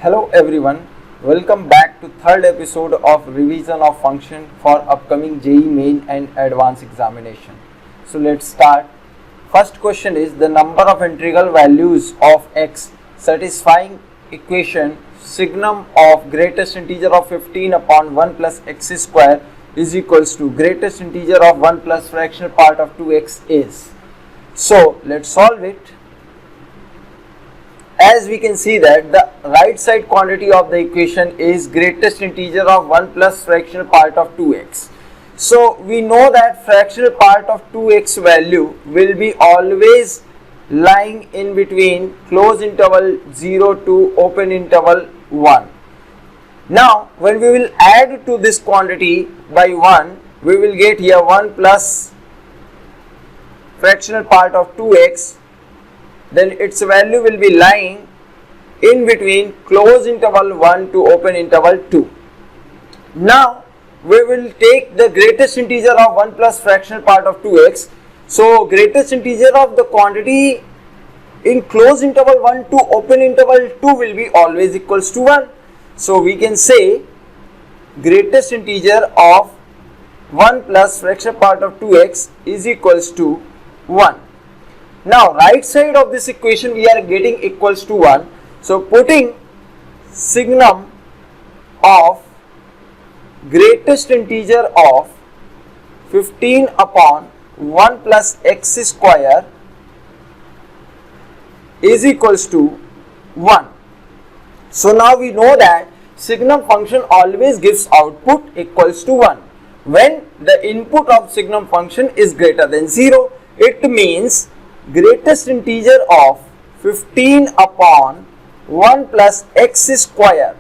Hello everyone, welcome back to third episode of revision of function for upcoming JEE main and advanced examination. So let's start. First question is the number of integral values of x satisfying equation signum of greatest integer of 15 upon 1 plus x square is equals to greatest integer of 1 plus fractional part of 2x is. So let's solve it. As we can see that the right side quantity of the equation is greatest integer of 1 plus fractional part of 2x. So we know that fractional part of 2x value will be always lying in between close interval 0 to open interval 1. Now when we will add to this quantity by 1, we will get here 1 plus fractional part of 2x. Then its value will be lying in between close interval 1 to open interval 2. Now we will take the greatest integer of 1 plus fractional part of 2x. So greatest integer of the quantity in close interval 1 to open interval 2 will be always equals to 1. So we can say greatest integer of 1 plus fractional part of 2x is equals to 1. Now right side of this equation we are getting equals to 1. So putting signum of greatest integer of 15 upon 1 plus x square is equals to 1. So now we know that signum function always gives output equals to 1. When the input of signum function is greater than 0, it means greatest integer of 15 upon 1 plus x square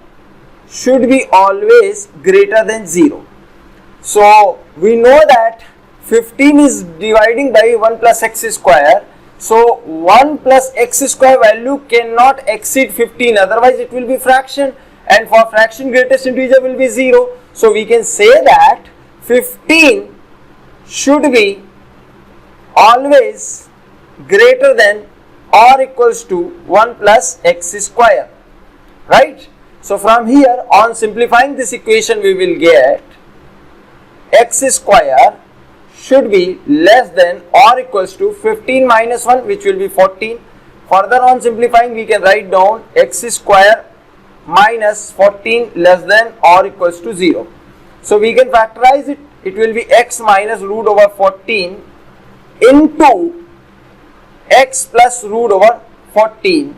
should be always greater than 0. So we know that 15 is dividing by 1 plus x square. So 1 plus x square value cannot exceed 15, otherwise it will be fraction, and for fraction greatest integer will be 0. So we can say that 15 should be always greater than or equals to 1 plus x square, right? So from here on simplifying this equation we will get x square should be less than or equals to 15 minus 1, which will be 14. Further on simplifying we can write down x square minus 14 less than or equals to 0. So we can factorize it. It will be x minus root over 14 into x plus root over 14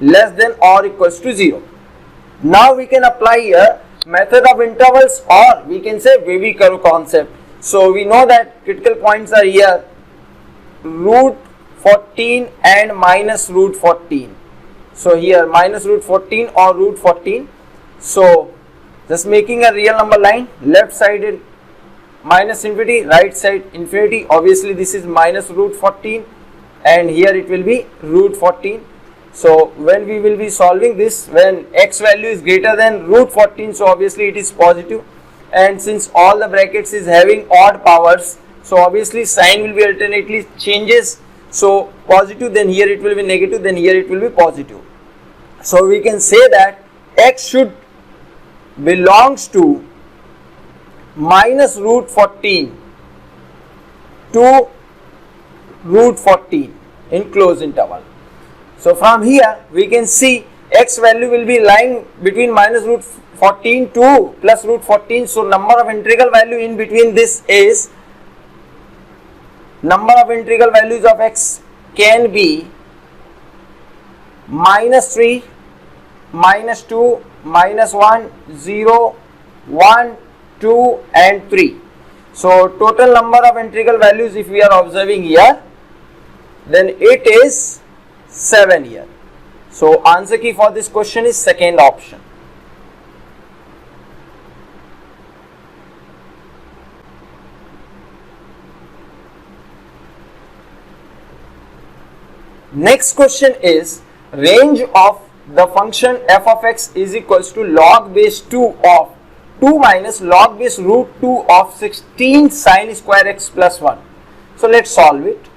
less than or equals to 0. Now we can apply here method of intervals, or we can say wavy curve concept. So we know that critical points are here root 14 and minus root 14. So here minus root 14 or root 14. So just making a real number line, left side minus infinity, right side infinity. Obviously this is minus root 14 and here it will be root 14. So when we will be solving this, when x value is greater than root 14, so obviously it is positive, and since all the brackets is having odd powers, so obviously sign will be alternately changes. So positive, then here it will be negative, then here it will be positive. So we can say that x should belongs to minus root 14 to root 14 in closed interval. So from here we can see x value will be lying between minus root 14 to plus root 14. So number of integral value in between this is, number of integral values of x can be minus 3, minus 2, minus 1, 0, 1, 2 and 3. So total number of integral values if we are observing here, then it is 7 here. So answer key for this question is second option. Next question is range of the function f of x is equals to log base 2 of 2 minus log base root 2 of 16 sine square x plus 1. So let's solve it.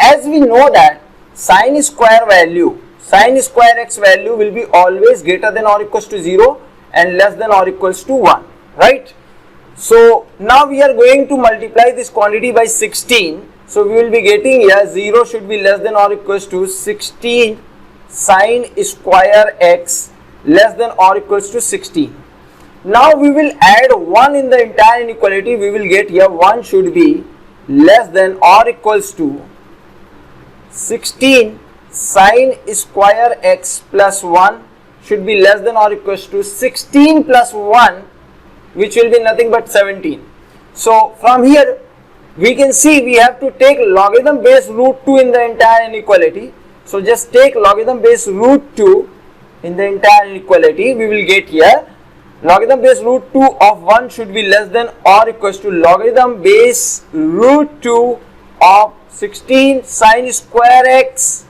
As we know that sin square x value will be always greater than or equals to 0 and less than or equals to 1, right? So now we are going to multiply this quantity by 16. So we will be getting here 0 should be less than or equals to 16 sin square x less than or equals to 16. Now we will add 1 in the entire inequality. We will get here 1 should be less than or equals to 16 sin square x plus 1 should be less than or equals to 16 plus 1, which will be nothing but 17. So from here we can see we have to take logarithm base root 2 in the entire inequality. So just take logarithm base root 2 in the entire inequality. We will get here logarithm base root 2 of 1 should be less than or equals to logarithm base root 2 of 16 sin square x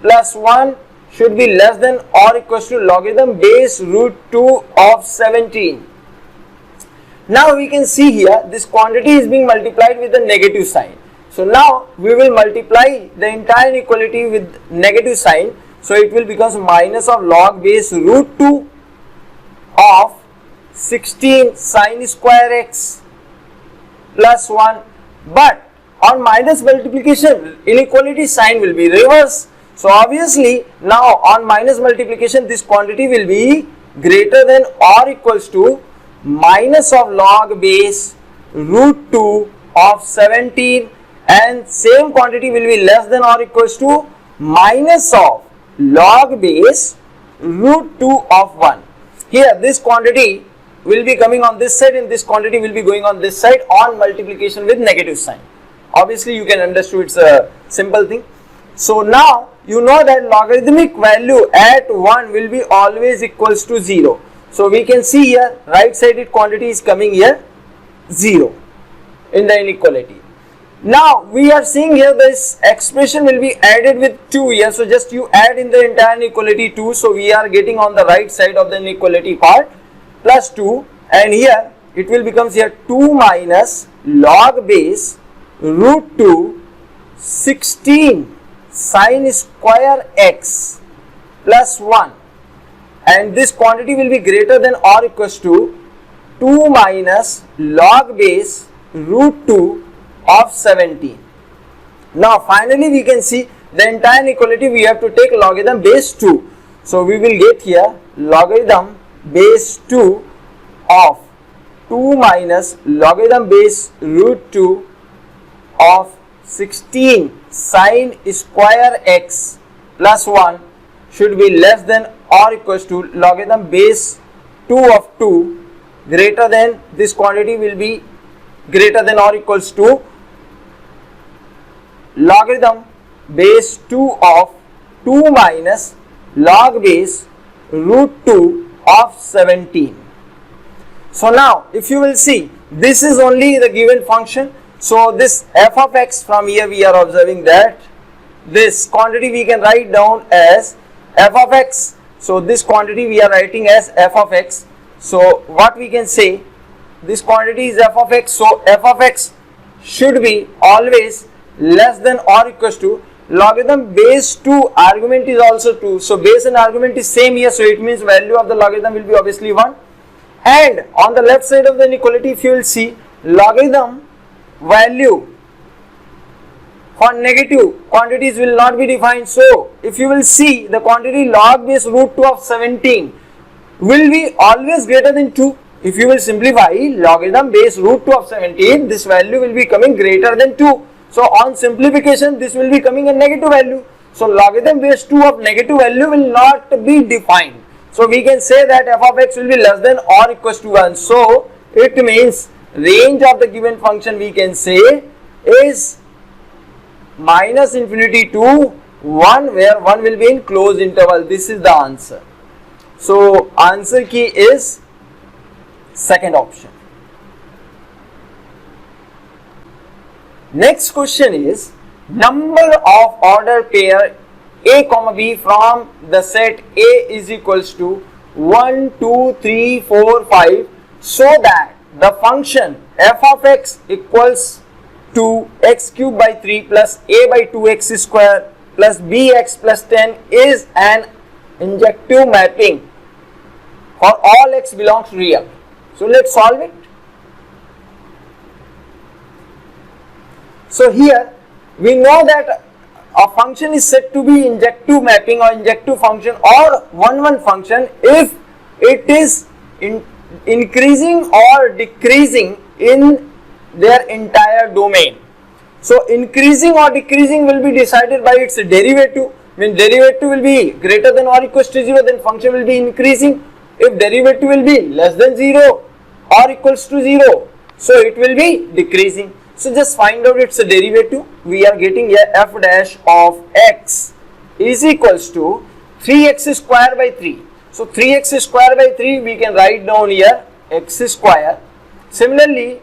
plus 1 should be less than or equals to logarithm base root 2 of 17. Now we can see here this quantity is being multiplied with the negative sign. So now we will multiply the entire inequality with negative sign. So it will become minus of log base root 2 of 16 sin square x plus 1. But on minus multiplication, inequality sign will be reversed. So obviously now on minus multiplication this quantity will be greater than or equals to minus of log base root 2 of 17, and same quantity will be less than or equals to minus of log base root 2 of 1. Here this quantity will be coming on this side and this quantity will be going on this side on multiplication with negative sign. Obviously you can understand it's a simple thing. So now you know that logarithmic value at 1 will be always equals to 0. So we can see here right sided quantity is coming here 0 in the inequality. Now we are seeing here this expression will be added with 2 here. So just you add in the entire inequality 2. So we are getting on the right side of the inequality part plus 2, and here it will becomes here 2 minus log base root 2 16 sin square x plus 1, and this quantity will be greater than or equals to 2 minus log base root 2 of 17. Now finally we can see the entire inequality we have to take logarithm base 2. So we will get here logarithm base 2 of 2 minus logarithm base root 2 of 16 sin square x plus 1 should be less than or equals to logarithm base 2 of 2 greater than, this quantity will be greater than or equals to logarithm base 2 of 2 minus log base root 2 of 17. So now if you will see, this is only the given function. So this f of x, from here we are observing that this quantity we can write down as f of x. So this quantity we are writing as f of x. So what we can say, this quantity is f of x. So f of x should be always less than or equals to logarithm base 2, argument is also 2. So base and argument is same here. So it means value of the logarithm will be obviously 1. And on the left side of the inequality, if you will see, logarithm value for negative quantities will not be defined. So if you will see, the quantity log base root 2 of 17 will be always greater than 2. If you will simplify logarithm base root 2 of 17, this value will be coming greater than 2. So on simplification, this will be coming a negative value. So logarithm base 2 of negative value will not be defined. So we can say that f of x will be less than or equals to 1. So it means range of the given function we can say is minus infinity to 1, where 1 will be in closed interval. This is the answer. So answer key is second option. Next question is number of order pair a comma b from the set A is equals to 1, 2, 3, 4, 5, so that the function f of x equals to x cube by 3 plus a by 2x square plus bx plus 10 is an injective mapping for all x belongs to real. So let's solve it. So here we know that a function is said to be injective mapping or injective function or 1-1 function if it is increasing or decreasing in their entire domain. So increasing or decreasing will be decided by its derivative. When derivative will be greater than or equals to 0, then function will be increasing. If derivative will be less than 0 or equals to 0, so it will be decreasing. So just find out its derivative. We are getting here f dash of x is equals to 3x square by 3. So 3x square by 3 we can write down here x square. Similarly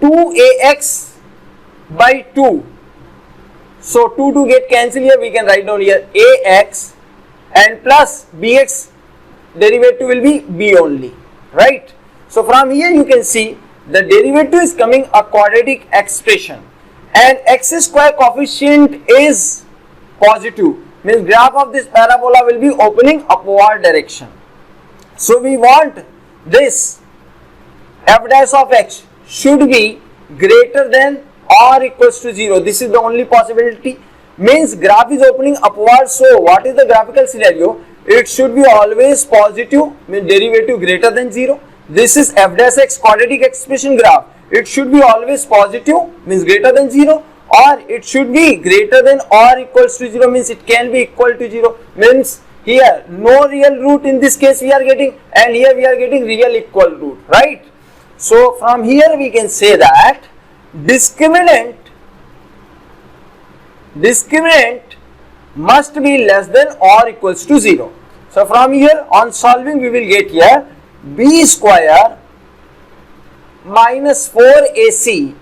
2ax by 2. So 2 get cancelled here, we can write down here ax and plus bx derivative will be b only, right? So from here you can see the derivative is coming a quadratic expression and x square coefficient is positive, means graph of this parabola will be opening upward direction. So we want this f dash of x should be greater than or equals to 0. This is the only possibility, means graph is opening upward. So what is the graphical scenario? It should be always positive, means derivative greater than 0. This is f dash x quadratic expression graph. It should be always positive, means greater than 0, or it should be greater than or equals to 0, means it can be equal to 0, means here no real root in this case we are getting, and here we are getting real equal root, right? So from here we can say that discriminant must be less than or equals to 0. So from here on solving we will get here b square minus 4ac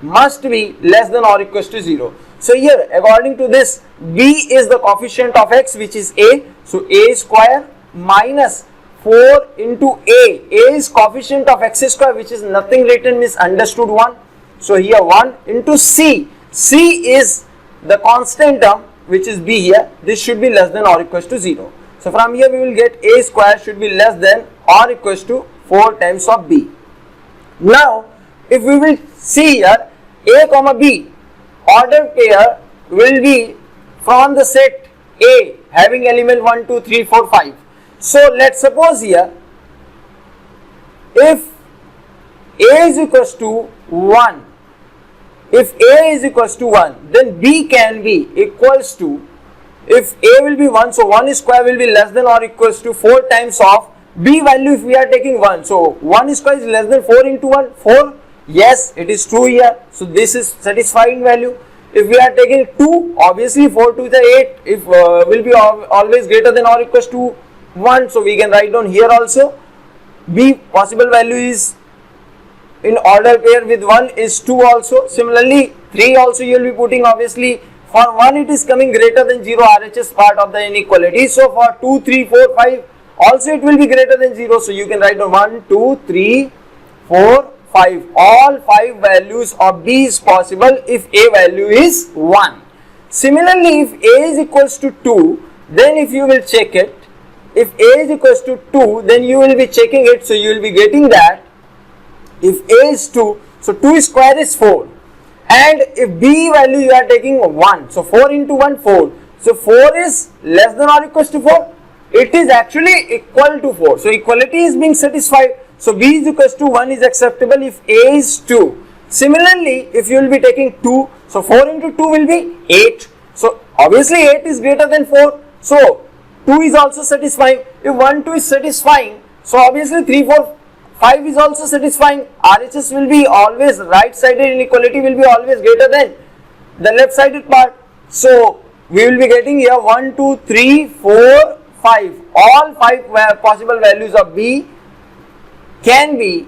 must be less than or equals to 0. So here according to this b is the coefficient of x which is a, so a square minus 4 into a is coefficient of x square which is nothing written, means understood 1. So here 1 into c is the constant term which is b here, this should be less than or equals to 0. So from here we will get a square should be less than or equals to 4 times of b. Now if we will see here a comma b ordered pair will be from the set A having element 1, 2, 3, 4, 5. So let's suppose here if A is equals to 1, if A is equals to 1, then B can be equals to, if A will be 1, so 1 square will be less than or equals to 4 times of B value if we are taking 1. So 1 square is less than 4 into 1, 4. Yes, it is true here. So this is satisfying value. If we are taking 2, obviously 4 to the 8 if will be always greater than or equals to 1. So we can write down here also B possible value is in order pair with 1 is 2 also. Similarly 3 also you will be putting, obviously for 1 it is coming greater than 0, RHS part of the inequality. So for 2, 3, 4, 5 also it will be greater than 0. So you can write down 1, 2, 3, 4, 5. All 5 values of B is possible if A value is 1. Similarly if A is equals to 2, then if you will check it, if A is equals to 2, then you will be checking it. So you will be getting that if A is 2, so 2 square is 4, and if B value you are taking 1, so 4 into 1, 4. So 4 is less than or equals to 4. It is actually equal to 4. So equality is being satisfied. So B is equals to 1 is acceptable if A is 2. Similarly, if you will be taking 2, so 4 into 2 will be 8. So obviously 8 is greater than 4. So 2 is also satisfying. If 1, 2 is satisfying, so obviously 3, 4, 5 is also satisfying. RHS will be always right sided inequality will be always greater than the left sided part. So we will be getting here 1, 2, 3, 4, 5. All 5 possible values of B can be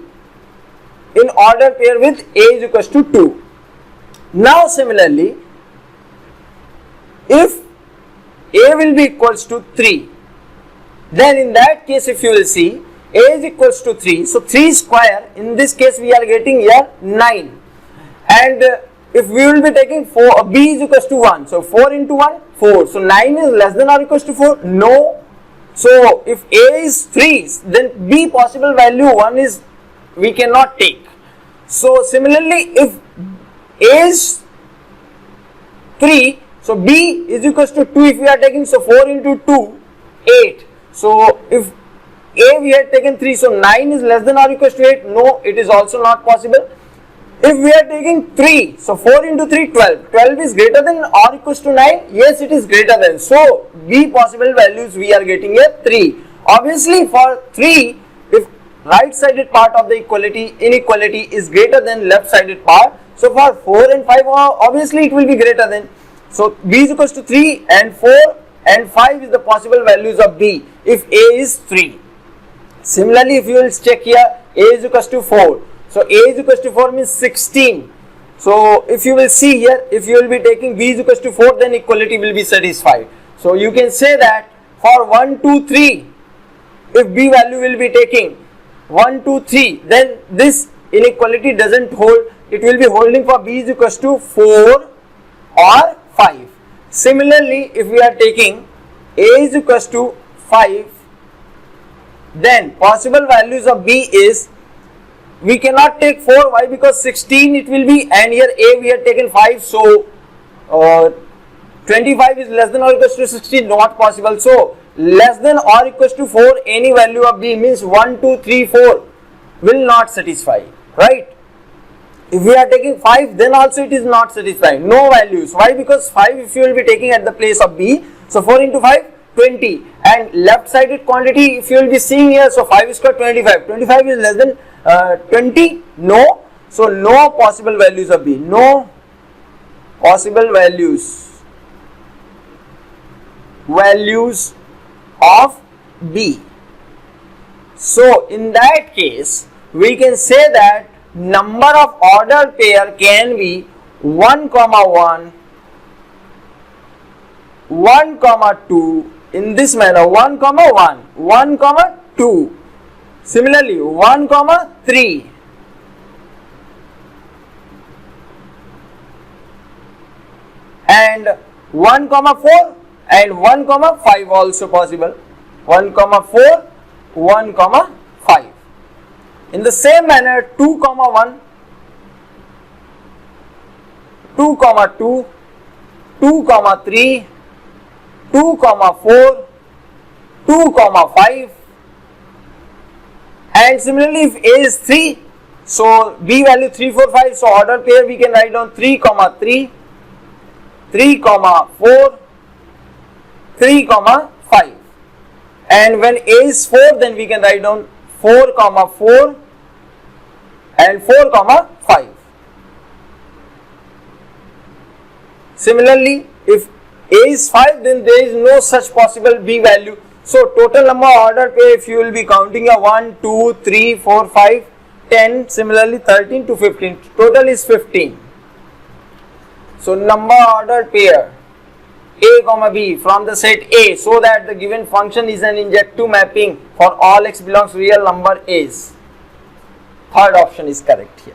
in order pair with A is equals to 2. Now similarly, if A will be equals to 3, then in that case if you will see A is equals to 3, so 3 square, in this case we are getting here 9, and if we will be taking 4, b is equals to 1, so 4 into 1, 4, so 9 is less than or equals to 4, no. So if a is 3, then b possible value 1 is we cannot take. So similarly, if a is 3, so b is equals to 2 if we are taking, so 4 into 2, 8. So if a we had taken 3, so 9 is less than or equals to 8, no, it is also not possible. If we are taking 3, so 4 into 3, 12. 12 is greater than or equals to 9? Yes, it is greater than. So, B possible values we are getting here 3. Obviously, for 3, if right sided part of the inequality is greater than left sided part, so for 4 and 5, obviously it will be greater than. So, B is equals to 3 and 4 and 5 is the possible values of B if A is 3. Similarly, if you will check here, A is equals to 4. So A is equals to 4 means 16. So if you will see here, if you will be taking B is equals to 4, then equality will be satisfied. So you can say that for 1, 2, 3, if B value will be taking 1, 2, 3, then this inequality doesn't hold. It will be holding for B is equals to 4 or 5. Similarly, if we are taking A is equals to 5, then possible values of B is, we cannot take 4, why? Because 16 it will be, and here A we have taken 5, so 25 is less than or equals to 16, not possible. So less than or equals to 4, any value of B means 1, 2, 3, 4 will not satisfy, right? If we are taking 5, then also it is not satisfying, no values. Why? Because 5 if you will be taking at the place of B, so 4 into 5, 20, and left sided quantity if you will be seeing here, so 5 square 25, 25 is less than 20, no. So no possible values of B, no possible values of B. So in that case we can say that number of ordered pair can be 1, 1, 1, 2 in this manner, 1, 1, 1, 2. Similarly, 1, 3, and 1, 4 and 1, 5 also possible. 1, 4, 1, 5. In the same manner, 2, 1, 2, 2, 2, 3, 2, 4, 2, 5. And similarly, if A is 3, so B value 3, 4, 5, so order pair we can write down 3, 3, 3, 4, 3, 5. And when A is 4, then we can write down 4, 4 and 4, 5. Similarly, if A is 5, then there is no such possible B value. So total number of order pair, if you will be counting a 1, 2, 3, 4, 5, 10, similarly 13 to 15, total is 15. So number order pair A, B from the set A, so that the given function is an injective mapping for all x belongs real number A's. Third option is correct here.